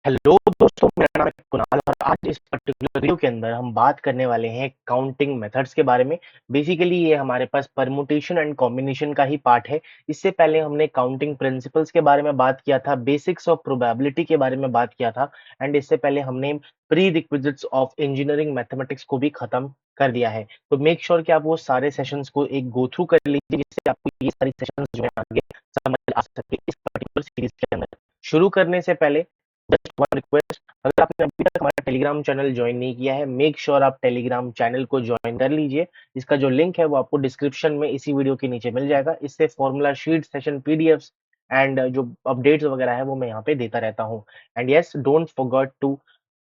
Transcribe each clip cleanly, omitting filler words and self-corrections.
Hello दोस्तों, मेरा नाम है कुणाल और आज इस पर्टिकुलर वीडियो के अंदर हम बात करने वाले हैं काउंटिंग मेथड्स के बारे में। बेसिकली ये हमारे पास परमुटेशन एंड कॉम्बिनेशन का ही पार्ट है। इससे पहले हमने काउंटिंग प्रिंसिपल्स के बारे में बात किया था, बेसिक्स ऑफ प्रोबेबिलिटी के बारे में बात किया था एंड इससे पहले हमने pre requisites of engineering mathematics को भी खत्म कर दिया है। तो मेक श्योर कि आप वो सारे सेशंस को एक गो थ्रू कर लीजिए, जिससे आपको ये सारी सेशंस जो है आगे समझ आ सके इस पर्टिकुलर सीरीज के अंदर। शुरू करने से पहले जस्ट वन रिक्वेस्ट, अगर आपने अभी तक हमारा टेलीग्राम चैनल ज्वाइन नहीं किया है, मेक श्योर आप टेलीग्राम चैनल को ज्वाइन कर लीजिए। इसका जो लिंक है वो आपको डिस्क्रिप्शन में इसी वीडियो के नीचे मिल जाएगा। इससे formula sheet, session PDFs and जो अपडेट्स वगैरह है वो मैं यहाँ पे देता रहता हूँ। And yes, don't forget to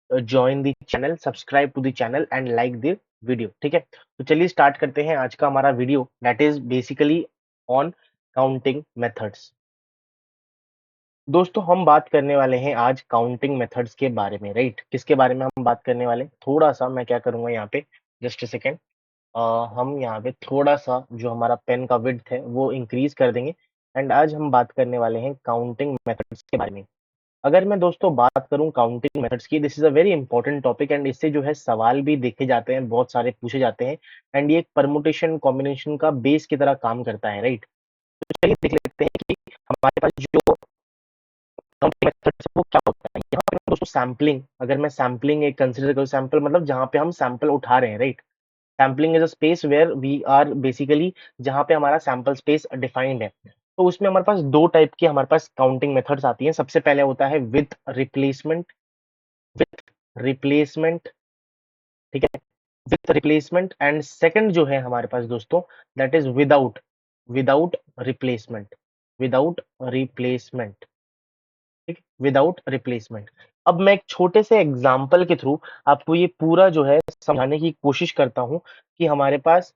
join the channel, subscribe to the channel and like the video. ठीक है, तो चलिए स्टार्ट करते हैं आज का हमारा video, that is basically on counting methods. दोस्तों हम बात करने वाले हैं आज काउंटिंग मेथड्स के बारे में, राइट? किसके बारे में हम बात करने वाले हैं? थोड़ा सा मैं क्या करूंगा यहाँ पे, जस्ट अ सेकेंड, हम यहाँ पे थोड़ा सा जो हमारा पेन का विड्थ है वो इंक्रीज कर देंगे। एंड आज हम बात करने वाले हैं काउंटिंग मेथड्स के बारे में। अगर मैं दोस्तों बात करूं काउंटिंग मेथड्स की, this is a very important topic and इससे जो है सवाल भी देखे जाते हैं, बहुत सारे पूछे जाते हैं एंड ये एक परमुटेशन कॉम्बिनेशन का बेस की तरह काम करता है, राइट? तो चलिए देख लेते हैं कि हमारे पास जो काउंटिंग मेथड से वो क्या होता है। यहाँ पे दोस्तों सैम्पलिंग, अगर मैं सैम्पलिंग एक कंसिडर करूँ, सैंपल मतलब जहाँ पे हम सैंपल उठा रहे हैं, right? Sampling is a space where we are basically, जहाँ पे हमारा सैंपल स्पेस डिफाइंड है। तो उसमें हमारे पास दो टाइप की हमारे पास काउंटिंग मेथड्स आती हैं। सबसे पहले होता है विथ रिप्लेसमेंट, विथ रिप्लेसमेंट, ठीक है, विथ रिप्लेसमेंट। एंड सेकंड जो है हमारे पास दोस्तों, that is without, without replacement, without replacement, ठीक, विदाउट रिप्लेसमेंट। अब मैं एक छोटे से एग्जाम्पल के थ्रू आपको ये पूरा जो है समझाने की कोशिश करता हूँ कि हमारे पास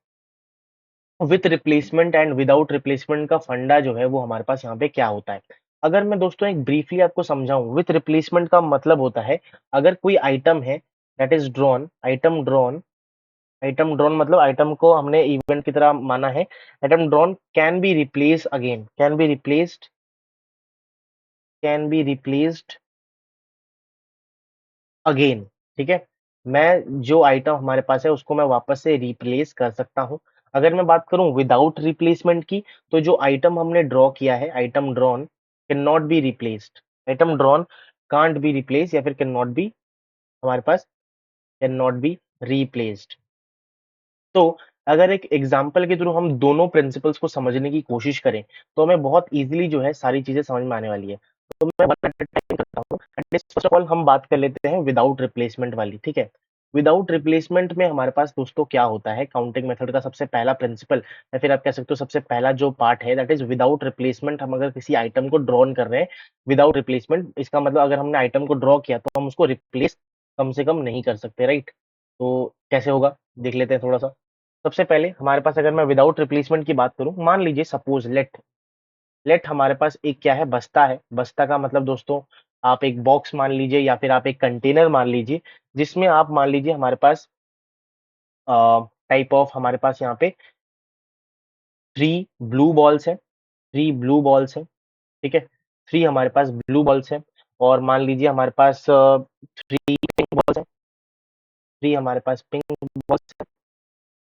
with replacement and without replacement का फंडा जो है वो हमारे पास यहाँ पे क्या होता है। अगर मैं दोस्तों एक ब्रीफली आपको समझाऊं, विथ रिप्लेसमेंट का मतलब होता है, अगर कोई आइटम है that is drawn, item drawn, item drawn मतलब आइटम को हमने इवेंट की तरह माना है। Item drawn can be replace again, can be replaced, can be replaced again, ठीक है। मैं जो आइटम हमारे पास है उसको मैं वापस से रिप्लेस कर सकता हूँ। अगर मैं बात करूं विदाउट रिप्लेसमेंट की, तो जो आइटम हमने ड्रॉ किया है, item drawn can not be replaced, item drawn can't be replace या फिर कैन नॉट बी, हमारे पास कैन नॉट बी रिप्लेस्ड। तो अगर एक एग्जाम्पल के थ्रू हम दोनों प्रिंसिपल्स को समझने की कोशिश करें तो हमें बहुत इजीली जो है सारी चीजें समझ में आने वाली है। तो मैं वन एट अ टाइम करता हूँ। फर्स्ट ऑफ ऑल हम बात कर लेते हैं विदाउट रिप्लेसमेंट वाली, ठीक है। विदाउट रिप्लेसमेंट में हमारे पास दोस्तों क्या होता है, काउंटिंग मेथड का सबसे पहला प्रिंसिपल या फिर आप कह सकते हो सबसे पहला जो पार्ट है, दैट इज विदाउट रिप्लेसमेंट। हम अगर किसी आइटम को ड्रॉन कर रहे हैं विदाउट रिप्लेसमेंट, इसका मतलब अगर हमने आइटम को ड्रॉ किया तो हम उसको रिप्लेस कम से कम नहीं कर सकते, राइट? तो कैसे होगा देख लेते हैं थोड़ा सा। सबसे पहले हमारे पास अगर मैं विदाउट रिप्लेसमेंट की बात करूं, मान लीजिए सपोज लेट, लेट हमारे पास एक क्या है, बस्ता है। बस्ता का मतलब दोस्तों आप एक बॉक्स मान लीजिए या फिर आप एक कंटेनर मान लीजिए, जिसमें आप मान लीजिए हमारे पास टाइप ऑफ, हमारे पास यहाँ पे 3 ब्लू बॉल्स है, 3 ब्लू बॉल्स है, ठीक है। 3 हमारे पास ब्लू बॉल्स है और मान लीजिए हमारे पास 3 पिंक बॉल्स है, 3 हमारे पास पिंक बॉल्स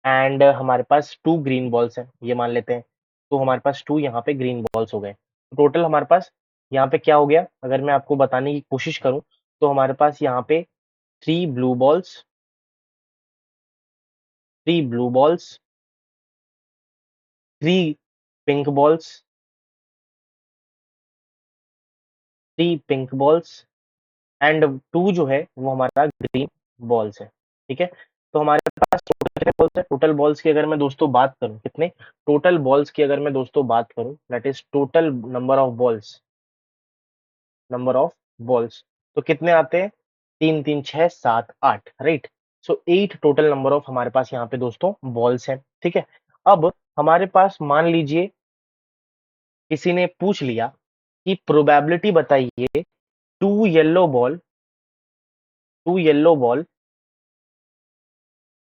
एंड हमारे पास 2 ग्रीन बॉल्स हैं, ये मान लेते हैं। तो हमारे पास 2 यहाँ पे ग्रीन बॉल्स हो गए। टोटल हमारे पास यहाँ पे क्या हो गया, अगर मैं आपको बताने की कोशिश करूँ तो हमारे पास यहाँ पे 3 blue balls, 3 blue balls, 3 pink balls, 3 pink balls and 2 जो है वो हमारा ग्रीन बॉल्स है, ठीक है। तो हमारे पास टोटल कितने बॉल्स है, टोटल बॉल्स की अगर मैं दोस्तों बात करूं, कितने टोटल बॉल्स की अगर मैं दोस्तों बात करूं, that is total number of balls, number of balls, तो कितने आते हैं, 3 3 6 7 8, right? So 8 total number of हमारे पास यहाँ पे दोस्तों बॉल्स हैं, ठीक है। अब हमारे पास मान लीजिए किसी ने पूछ लिया कि प्रोबेबिलिटी बताइए, two yellow ball, 2 yellow ball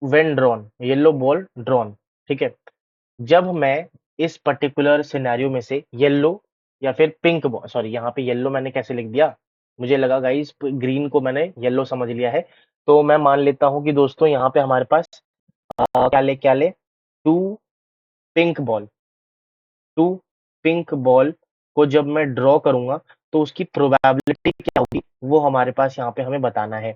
when drawn, yellow ball drawn, ठीक है। जब मैं इस पर्टिकुलर सिनेरियो में से येलो या फिर पिंक बॉल, सॉरी यहाँ पे येलो मैंने कैसे लिख दिया, मुझे लगा गाइस ग्रीन को मैंने येलो समझ लिया है, तो मैं मान लेता हूँ कि दोस्तों यहाँ पे हमारे पास क्या ले 2 पिंक बॉल, 2 पिंक बॉल को जब मैं ड्रॉ करूंगा तो उसकी प्रोबेबिलिटी क्या होगी वो हमारे पास यहाँ पे हमें बताना है।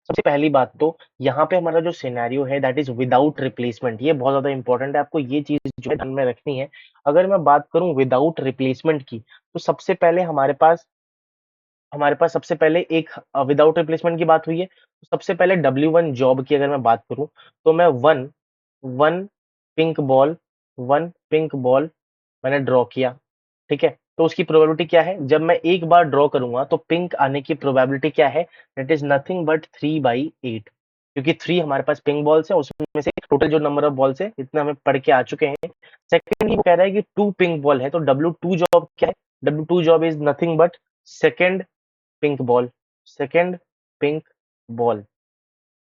सबसे पहली बात तो यहाँ पे हमारा जो सिनेरियो है दैट इज विदाउट रिप्लेसमेंट, ये बहुत ज्यादा इंपॉर्टेंट है, आपको ये चीज जो है ध्यान में रखनी है। अगर मैं बात करूं विदाउट रिप्लेसमेंट की, तो सबसे पहले हमारे पास सबसे पहले एक विदाउट रिप्लेसमेंट की बात हुई है, तो सबसे पहले W1 जॉब की अगर मैं बात करूं, तो मैं one one pink ball one pink ball मैंने ड्रॉ किया, ठीक है। तो उसकी प्रोबेबिलिटी क्या है, जब मैं एक बार ड्रॉ करूंगा तो पिंक आने की प्रोबेबिलिटी क्या है, दैट इज नथिंग बट 3/8, क्योंकि 3 हमारे पास पिंक बॉल्स है, उसमें से टोटल जो नंबर ऑफ बॉल्स है इतने हमें पढ़ के आ चुके हैं। सेकेंडली वो कह रहा है कि 2 पिंक बॉल है, तो W2 जॉब क्या है, W2 job is nothing but second pink ball, second pink ball,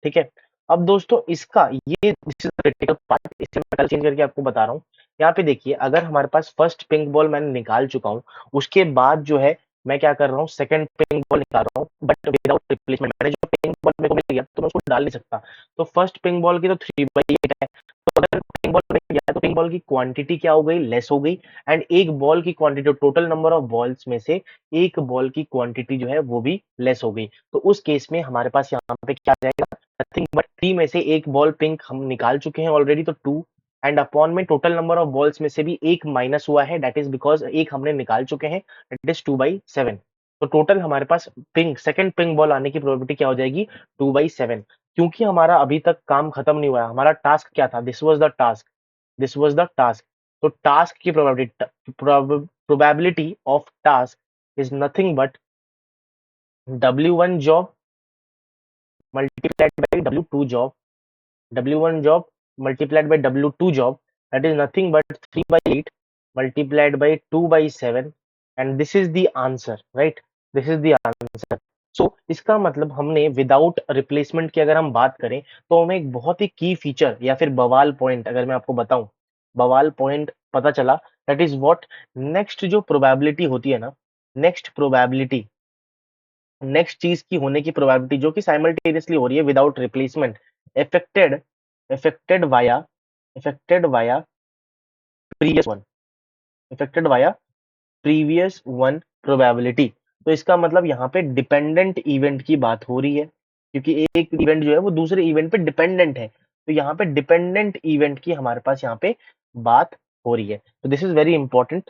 ठीक है। अब दोस्तों इसका ये दिस इज क्रिटिकल पार्ट, इसे मैं कल चेंज करके आपको बता रहा हूँ। यहाँ पे देखिए, अगर हमारे पास फर्स्ट पिंक बॉल मैंने निकाल चुका हूँ, उसके बाद जो है मैं क्या कर रहा हूँ, सेकंड पिंक बॉल निकाल रहा हूँ, बट विदाउट रिप्लेसमेंट। मैंने जो पिंक बॉल मेरे को मिल गया तो मैं उसको डाल नहीं सकता, तो फर्स्ट पिंक बॉल की तो 3/8 है, तो अगर पिंक बॉल मिल गया तो पिंक बॉल की क्वांटिटी क्या हो गई, लेस हो गई, एंड एक बॉल की quantity, total number of balls में से एक बॉल की क्वांटिटी जो है वो भी लेस हो गई। तो उस केस में हमारे पास यहाँ पे क्या आ जाएगा, नथिंग बट 3 में से एक बॉल पिंक हम निकाल चुके हैं ऑलरेडी, तो 2, एंड अपॉन में टोटल नंबर ऑफ बॉल्स में से भी एक माइनस हुआ है, दैट इज बिकॉज एक हमने निकाल चुके हैं, दैट इज 2/7। तो टोटल हमारे पास पिंक सेकंड पिंक बॉल आने की प्रोबेबिलिटी क्या हो जाएगी, 2/7। क्योंकि हमारा अभी तक काम खत्म नहीं हुआ है, हमारा टास्क क्या था, this was the task, this was the task. तो टास्क की probability of task is nothing but W1 job multiplied by W2 job, W1 job multiplied by W2 job, that is nothing but 3/8 multiplied by 2/7, and this is the answer, right? This is the answer. So इसका मतलब हमने without replacement की अगर हम बात करें, तो हमें एक बहुत ही की फीचर या फिर बवाल पॉइंट अगर मैं आपको बताऊं, बवाल पॉइंट पता चला, दैट इज व्हाट, नेक्स्ट जो प्रोबेबिलिटी होती है ना, नेक्स्ट प्रोबेबिलिटी, नेक्स्ट चीज की होने की प्रोबेबिलिटी जो कि साइमल्टेनियसली हो रही है without replacement, affected affected via affected via previous one affected via previous one probability. तो इसका मतलब यहाँ पे डिपेंडेंट इवेंट की बात हो रही है, क्योंकि एक इवेंट जो है वो दूसरे इवेंट पे डिपेंडेंट है, तो यहाँ पे डिपेंडेंट इवेंट की हमारे पास यहाँ पे बात हो रही है। तो दिस इज वेरी इंपॉर्टेंट।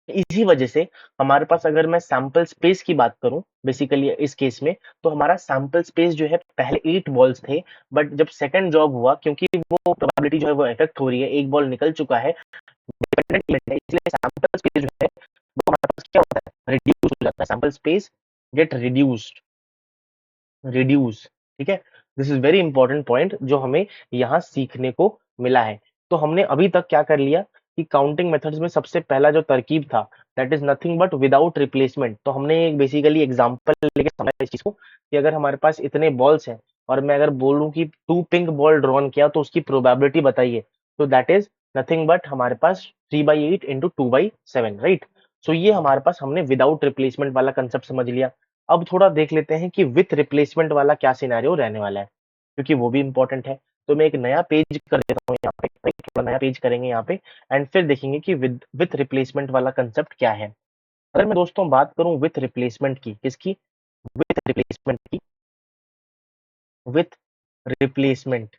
इसी वजह से हमारे पास, अगर मैं सैंपल स्पेस की बात करूं बेसिकली इस केस में, तो हमारा सैंपल स्पेस जो है पहले 8 बॉल्स थे, बट जब सेकंड जॉब हुआ, क्योंकि वो प्रोबेबिलिटी जो है वो इफेक्ट हो रही है, एक बॉल निकल चुका है, डिपेंडेंट इवेंट है, इसलिए सैंपल स्पेस जो है वो हमारे पास क्या होता है, रिड्यूस हो जाता है, sample space gate reduced, reduce, ठीक है। This is very important point जो हमें यहाँ सीखने को मिला है। तो हमने अभी तक क्या कर लिया कि काउंटिंग मेथड्स में सबसे पहला जो तरकीब था, that is nothing but without replacement. तो हमने एक बेसिकली एग्जांपल लेके समझा इस चीज को कि अगर हमारे पास इतने बॉल्स हैं और मैं अगर बोलूं कि 2 पिंक बॉल ड्रॉन किया तो उसकी प्रोबेबिलिटी बताइए, तो दैट इज नथिंग बट हमारे पास 3/8 इंटू 2/7, राइट। सो ये हमारे पास हमने विदाउट रिप्लेसमेंट वाला कंसेप्ट समझ लिया। अब थोड़ा देख लेते हैं कि विथ रिप्लेसमेंट वाला क्या सिनेरियो रहने वाला है, क्योंकि वो भी इंपॉर्टेंट है। तो मैं एक नया पेज कर देता हूँ यहाँ पे, थोड़ा नया पेज करेंगे यहाँ पे, एंड फिर देखेंगे कि विथ रिप्लेसमेंट वाला कंसेप्ट क्या है। अगर मैं दोस्तों बात करूं विथ रिप्लेसमेंट की, किसकी, विथ रिप्लेसमेंट की, विथ रिप्लेसमेंट,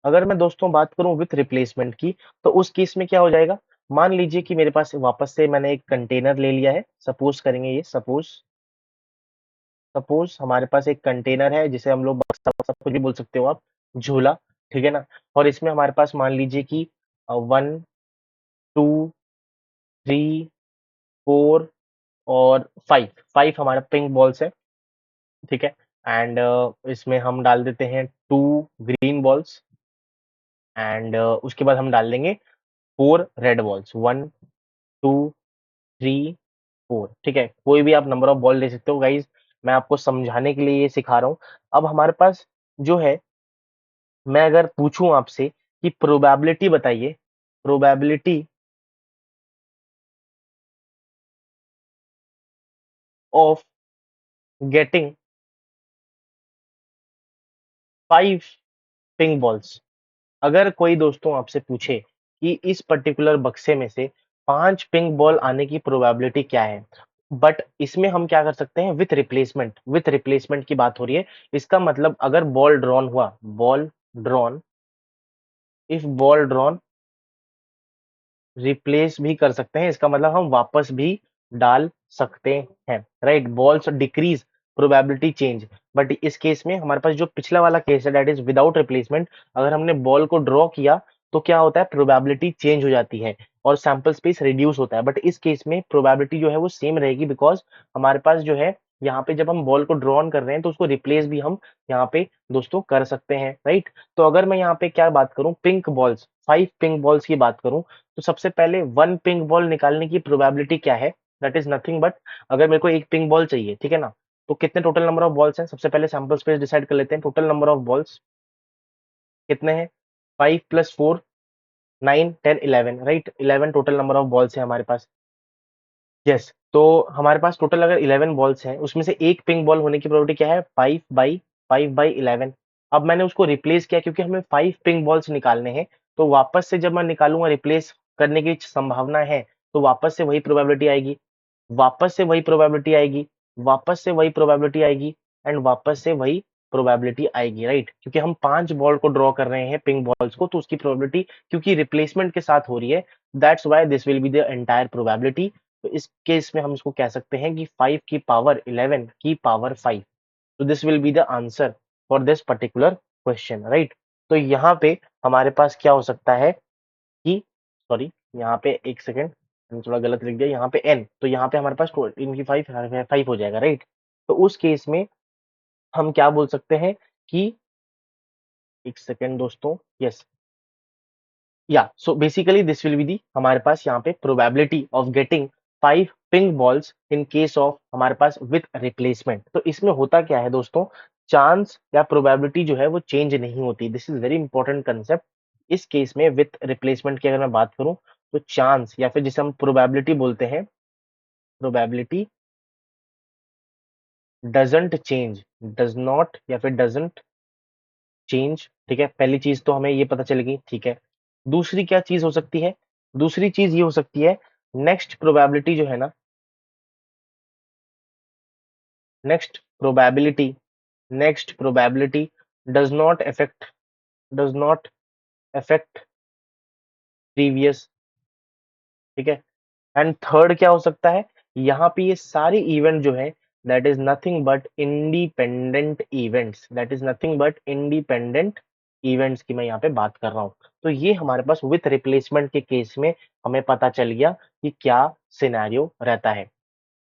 अगर मैं दोस्तों बात करूं विथ रिप्लेसमेंट की, तो उस केस में क्या हो जाएगा, मान लीजिए कि मेरे पास वापस से मैंने एक कंटेनर ले लिया है, सपोज करेंगे ये, सपोज सपोज हमारे पास एक कंटेनर है जिसे हम लोग बक्सा बक्सा कुछ भी बोल सकते हो आप, झूला, ठीक है ना। और इसमें हमारे पास मान लीजिए कि 1 2 3 4 और 5 हमारा पिंक बॉल्स है, ठीक है। एंड इसमें हम डाल देते हैं 2 ग्रीन बॉल्स, एंड उसके बाद हम डाल देंगे 4 रेड बॉल्स, 1 2 3 4, ठीक है। कोई भी आप नंबर ऑफ बॉल ले सकते हो गाइज, मैं आपको समझाने के लिए ये सिखा रहा हूँ। अब हमारे पास जो है, मैं अगर पूछूं आपसे कि प्रोबेबिलिटी बताइए, probability of getting 5 pink balls. अगर कोई दोस्तों आपसे पूछे कि इस पर्टिकुलर बक्से में से 5 पिंक बॉल आने की प्रोबेबिलिटी क्या है, बट इसमें हम क्या कर सकते हैं, विथ रिप्लेसमेंट की बात हो रही है। इसका मतलब अगर बॉल ड्रॉन हुआ, ball drawn, if ball drawn replace भी कर सकते हैं, इसका मतलब हम वापस भी डाल सकते हैं, right. Balls decrease probability change, but इस केस में हमारे पास जो पिछला वाला केस है दैट इज विदाउट रिप्लेसमेंट, अगर हमने बॉल को ड्रॉ किया तो क्या होता है, प्रोबेबिलिटी चेंज हो जाती है और सैंपल स्पेस रिड्यूस होता है। बट इस केस में प्रोबेबिलिटी जो है वो सेम रहेगी, बिकॉज हमारे पास जो है यहाँ पे जब हम बॉल को ड्रॉ ऑन कर रहे हैं तो उसको रिप्लेस भी हम यहाँ पे दोस्तों कर सकते हैं, राइट। तो अगर मैं यहाँ पे क्या बात करूं, पिंक बॉल्स, 5 पिंक बॉल्स की बात करूं, तो सबसे पहले 1 पिंक बॉल निकालने की प्रोबेबिलिटी क्या है, दैट इज नथिंग बट, अगर मेरे को एक पिंक बॉल चाहिए, ठीक है ना, तो कितने टोटल नंबर ऑफ बॉल्स हैं, सबसे पहले सैंपल स्पेस डिसाइड कर लेते हैं। टोटल नंबर ऑफ बॉल्स कितने हैं, 5 + 4 9 10 11, right. 11 total number of balls है हमारे पास। यस, तो हमारे पास टोटल अगर 11 बॉल्स हैं, उसमें से एक पिंक बॉल होने की प्रोबेबिलिटी क्या है, 5/11। अब मैंने उसको रिप्लेस किया क्योंकि हमें 5 पिंक बॉल्स निकालने हैं, तो वापस से जब मैं निकालूंगा, रिप्लेस करने की संभावना है, तो वापस से वही प्रोबेबिलिटी आएगी, वापस से वही प्रोबेबिलिटी आएगी, वापस से वही प्रोबेबिलिटी आएगी एंड वापस से वही प्रोबेबिलिटी आएगी, राइट। क्योंकि हम 5 बॉल को ड्रॉ कर रहे हैं पिंक बॉल्स को, तो उसकी प्रोबेबिलिटी क्योंकि रिप्लेसमेंट के साथ हो रही है, that's why this will be the entire probability. तो इस केस में हम इसको कह सकते हैं कि 5 की पावर 11 की पावर 5। तो this will be the answer for this particular question, right. तो यहाँ पे हमारे पास क्या हो सकता है कि, सॉरी, यहाँ पे एक सेकेंड, मैंने थोड़ा गलत लिख दिया, यहाँ पे एन, तो यहाँ पे हमारे पास इनकी 5 हो जाएगा, राइट। तो उस केस में हम क्या बोल सकते हैं कि, एक सेकेंड दोस्तों, यस, या so basically this will be the हमारे पास यहाँ पे probability of getting 5 pink balls in case of हमारे पास विथ रिप्लेसमेंट। तो इसमें होता क्या है दोस्तों, चांस या प्रोबेबिलिटी जो है वो चेंज नहीं होती। This is very important concept. इस केस में विथ रिप्लेसमेंट की अगर मैं बात करूं, तो चांस या फिर जिसे हम प्रोबेबिलिटी बोलते हैं, probability doesn't change, does not या फिर डजंट चेंज, ठीक है। पहली चीज तो हमें ये पता चलेगी, ठीक है। दूसरी क्या चीज हो सकती है, दूसरी चीज ये हो सकती है, नेक्स्ट प्रोबेबिलिटी जो है ना, next probability does not affect, does not affect previous, ठीक है। एंड थर्ड क्या हो सकता है, यहाँ पे ये सारे इवेंट जो है that is nothing but independent events, that is nothing but independent events की मैं यहाँ पे बात कर रहा हूँ। तो ये हमारे पास विथ रिप्लेसमेंट के केस में हमें पता चल गया कि क्या सिनेरियो रहता है।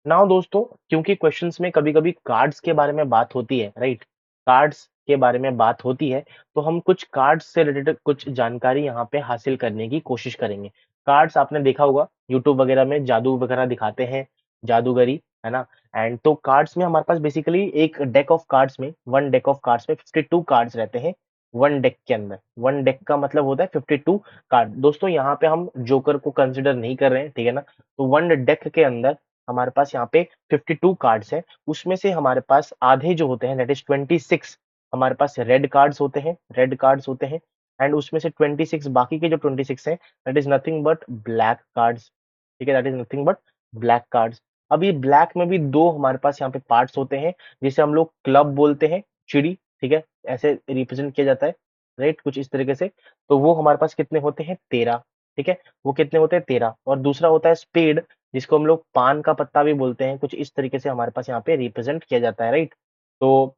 नाउ दोस्तों, क्योंकि क्वेश्चंस में कभी-कभी कार्ड्स के बारे में बात होती है, राइट? कार्ड्स के बारे में बात होती है, तो हम कुछ कार्ड्स से रिलेटेड कुछ जानकारी यहाँ पे हासिल करने की कोशिश करेंगे। कार्ड्स आपने देखा होगा यूट्यूब वगैरह में जादू वगैरह दिखाते हैं, जादूगरी, है ना? एंड तो कार्ड्स में हमारे पास बेसिकली एक डेक ऑफ कार्ड्स में, 1 डेक ऑफ कार्ड्स में 52 कार्ड्स रहते हैं, 1 डेक के अंदर। 1 डेक का मतलब होता है 52 कार्ड। दोस्तों यहाँ पे हम जोकर को कंसीडर नहीं कर रहे हैं, ठीक है ना? तो 1 डेक के अंदर हमारे पास यहाँ पे 52 कार्ड्स हैं, उसमें से हमारे पास आधे जो होते हैं दैट इज 26 हमारे पास रेड कार्ड्स होते हैं, रेड कार्ड्स होते हैं एंड उसमें से 26 बाकी के जो 26 हैं that is nothing but black cards, ठीक है, that is nothing but black cards. अब ये ब्लैक में भी दो हमारे पास यहाँ पे पार्ट्स होते हैं जिसे हम लोग क्लब बोलते हैं, चिड़ी, ठीक है, ऐसे रिप्रेजेंट किया जाता है, राइट, कुछ इस तरीके से। तो वो हमारे पास कितने होते हैं, 13, ठीक है, वो कितने होते हैं, 13। और दूसरा होता है स्पेड, जिसको हम लोग पान का पत्ता भी बोलते हैं, कुछ इस तरीके से हमारे पास यहाँ पे रिप्रेजेंट किया जाता है, राइट। तो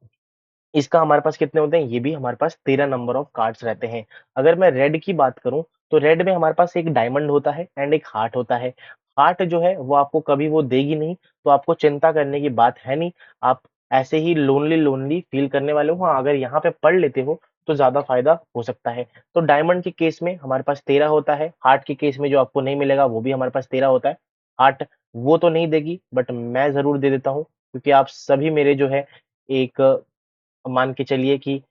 इसका हमारे पास कितने होते हैं, ये भी हमारे पास 13 नंबर ऑफ कार्ड्स रहते हैं। अगर मैं रेड की बात करूं, तो रेड में हमारे पास एक डायमंड होता है एंड एक हार्ट होता है। हार्ट जो है वो आपको कभी वो देगी नहीं, तो आपको चिंता करने की बात है नहीं। आप ऐसे ही लोनली लोनली फील करने वाले हो। हाँ, अगर यहाँ पे पढ़ लेते हो तो ज्यादा फायदा हो सकता है। तो डायमंड के केस में हमारे पास 13 होता है, हार्ट के केस में जो आपको नहीं मिलेगा वो भी हमारे पास 13 होता है। हार्ट वो तो नहीं देगी बट मैं जरूर दे देता हूँ, क्योंकि आप सभी मेरे जो है एक, मान के चलिए कि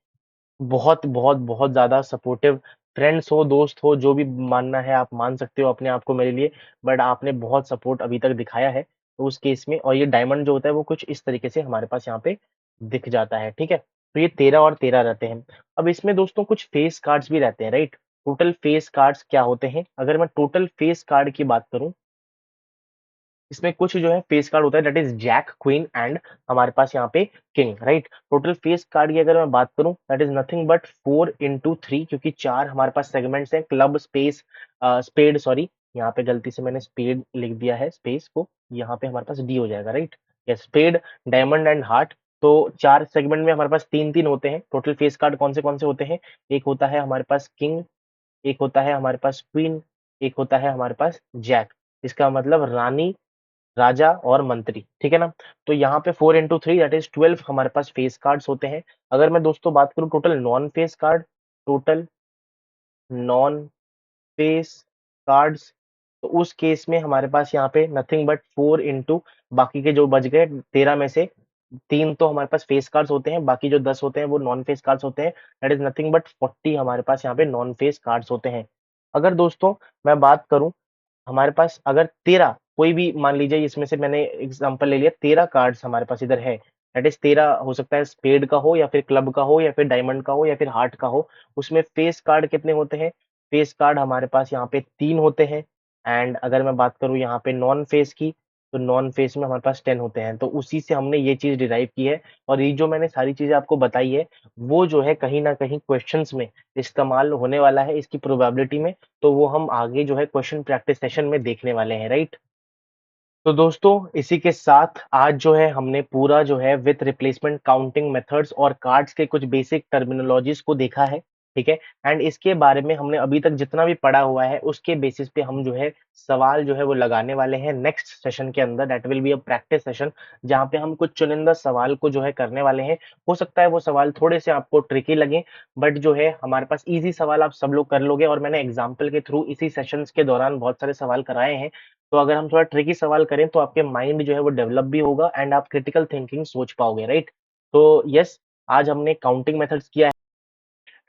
बहुत बहुत बहुत ज्यादा सपोर्टिव फ्रेंड्स हो, दोस्त हो, जो भी मानना है आप मान सकते हो अपने आप को मेरे लिए, बट आपने बहुत सपोर्ट अभी तक दिखाया है। तो उस केस में, और ये डायमंड जो होता है वो कुछ इस तरीके से हमारे पास यहाँ पे दिख जाता है, ठीक है। तो ये 13 और 13 रहते हैं। अब इसमें दोस्तों कुछ फेस कार्ड्स भी रहते हैं, राइट। टोटल फेस कार्ड्स क्या होते हैं, अगर मैं टोटल फेस कार्ड की बात करूं, इसमें कुछ जो है फेस कार्ड होता है, that is jack, queen and हमारे पास यहाँ पे king, right. Total face card की अगर मैं बात करूं, that is nothing but 4 into 3, क्योंकि 4 हमारे पास सेगमेंट्स हैं, क्लब, स्पेस, स्पेड, सॉरी, यहाँ पे गलती से मैंने स्पेड लिख दिया है, स्पेस को, यहाँ पे हमारे पास डी हो जाएगा, right. Yes, spade, diamond and heart. तो 4 सेगमेंट में हमारे पास 3-3 होते हैं। टोटल फेस कार्ड कौन से होते हैं, एक होता है हमारे पास किंग, एक होता है हमारे पास क्वीन, एक होता है हमारे पास जैक। इसका मतलब रानी, राजा और मंत्री, ठीक है ना। तो यहाँ पे 4 into 3 दैट इज 12 हमारे पास फेस कार्ड्स होते हैं। अगर मैं दोस्तों बात करूं total non face card, total non face cards, तो उस केस में हमारे पास यहाँ पे नथिंग बट 4 into, बाकी के जो बच गए 13 में से 3 तो हमारे पास फेस कार्ड्स होते हैं, बाकी जो 10 होते हैं वो नॉन फेस कार्ड्स होते हैं। दैट इज नथिंग बट 40 हमारे पास यहाँ पे नॉन फेस कार्ड्स होते हैं। अगर दोस्तों मैं बात करूं, हमारे पास अगर 13 कोई भी, मान लीजिए इसमें से मैंने एग्जांपल ले लिया, 13 कार्ड्स हमारे पास इधर है, दैट इज 13 हो सकता है स्पेड का हो या फिर क्लब का हो या फिर डायमंड का हो या फिर हार्ट का हो। उसमें फेस कार्ड कितने होते हैं, फेस कार्ड हमारे पास यहाँ पे 3 होते हैं। एंड अगर मैं बात करूँ यहाँ पे नॉन फेस की, तो नॉन फेस में हमारे पास 10 होते हैं। तो उसी से हमने ये चीज डिराइव की है, और ये जो मैंने सारी चीजें आपको बताई है वो जो है कहीं ना कहीं क्वेश्चंस में इस्तेमाल होने वाला है इसकी प्रोबेबिलिटी में। तो वो हम आगे जो है क्वेश्चन प्रैक्टिस सेशन में देखने वाले हैं, राइट। तो दोस्तों इसी के साथ आज जो है हमने पूरा जो है विथ रिप्लेसमेंट काउंटिंग मेथड्स और कार्ड्स के कुछ बेसिक टर्मिनोलॉजीज को देखा है, ठीक है। एंड इसके बारे में हमने अभी तक जितना भी पढ़ा हुआ है उसके बेसिस पे हम जो है सवाल जो है वो लगाने वाले हैं नेक्स्ट सेशन के अंदर, that will be a practice session, जहाँ पे हम कुछ चुनिंदा सवाल को जो है करने वाले हैं। हो सकता है वो सवाल थोड़े से आपको ट्रिकी लगे, बट जो है हमारे पास इजी सवाल आप सब लोग कर लोगे, और मैंने एग्जाम्पल के थ्रू इसी सेशंस के दौरान बहुत सारे सवाल कराए हैं। तो अगर हम थोड़ा ट्रिकी सवाल करें तो आपके माइंड जो है वो डेवलप भी होगा एंड आप क्रिटिकल थिंकिंग सोच पाओगे, राइट। तो यस, आज हमने काउंटिंग मेथड्स किया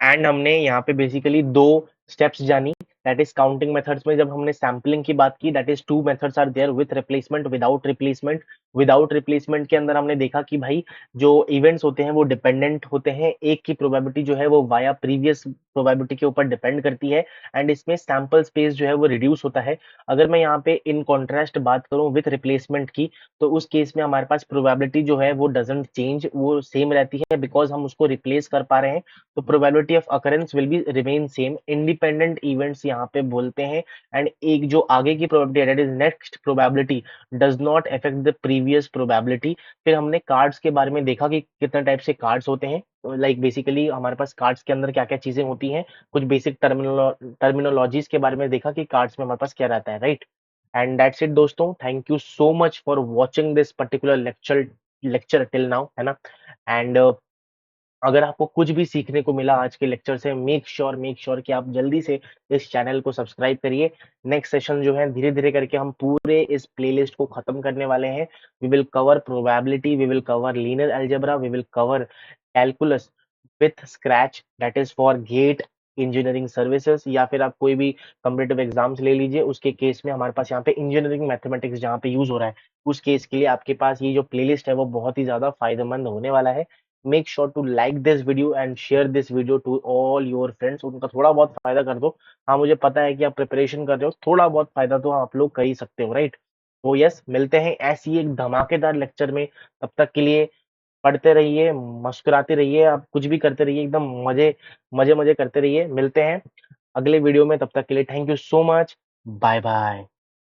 एंड हमने यहाँ पे बेसिकली 2 स्टेप्स जानी, दैट इज काउंटिंग मेथड्स में जब हमने सैम्पलिंग की बात की, that is 2 methods are there, with replacement, without replacement. Without replacement के अंदर हमने देखा कि भाई जो इवेंट्स होते हैं वो डिपेंडेंट होते हैं, एक की प्रोबेबिलिटी जो है वो वाया प्रीवियस प्रोबेबिलिटी के ऊपर डिपेंड करती है, एंड इसमें सैंपल स्पेस जो है वो रिड्यूस होता है। अगर मैं यहाँ पे इन कॉन्ट्रास्ट बात करूं विथ रिप्लेसमेंट की, तो उस केस में हमारे पास प्रोबेबिलिटी जो है वो डजंट चेंज, वो सेम रहती है, बिकॉज हम उसको रिप्लेस कर पा रहे हैं। तो probability of occurrence will be remain same, independent events यहाँ पे बोलते हैं। एंड एक जो आगे की प्रोबेबिलिटी है, that is next probability, does not affect the previous probability. फिर हमने कार्ड्स के बारे में देखा कि कितने टाइप से कार्ड्स होते हैं, लाइक बेसिकली हमारे पास कार्ड्स के अंदर क्या क्या चीजें होती हैं, कुछ बेसिक टर्मिनोलॉजीज के बारे में देखा कि कार्ड्स में हमारे पास क्या रहता है, राइट। एंड दैट्स इट दोस्तों, thank you so much for watching this particular lecture till now, है ना। एंड अगर आपको कुछ भी सीखने को मिला आज के लेक्चर से, मेक श्योर कि आप जल्दी से इस चैनल को सब्सक्राइब करिए। नेक्स्ट सेशन जो है धीरे धीरे करके हम पूरे इस प्लेलिस्ट को खत्म करने वाले हैं। We will cover probability, we will cover linear algebra, we will cover calculus with scratch, that is for GATE engineering services, या फिर आप कोई भी कम्पिटेटिव एग्जाम्स ले लीजिए, उसके केस में हमारे पास यहाँ पे इंजीनियरिंग मैथमेटिक्स जहाँ पे यूज हो रहा है, उस केस के लिए आपके पास ये जो प्लेलिस्ट है वो बहुत ही ज्यादा फायदेमंद होने वाला है। Make sure to like this video and share this video to all your friends, उनका थोड़ा बहुत फायदा कर दो। हाँ, मुझे पता है कि आप प्रिपरेशन कर रहे हो, थोड़ा बहुत फायदा तो आप लोग कर ही सकते हो, राइट। तो यस, मिलते हैं ऐसी एक धमाकेदार लेक्चर में, तब तक के लिए पढ़ते रहिए, मुस्कुराते रहिए, आप कुछ भी करते रहिए, एकदम मजे मजे मजे करते रहिए। मिलते हैं अगले वीडियो में, तब तक के लिए thank you so much, bye bye.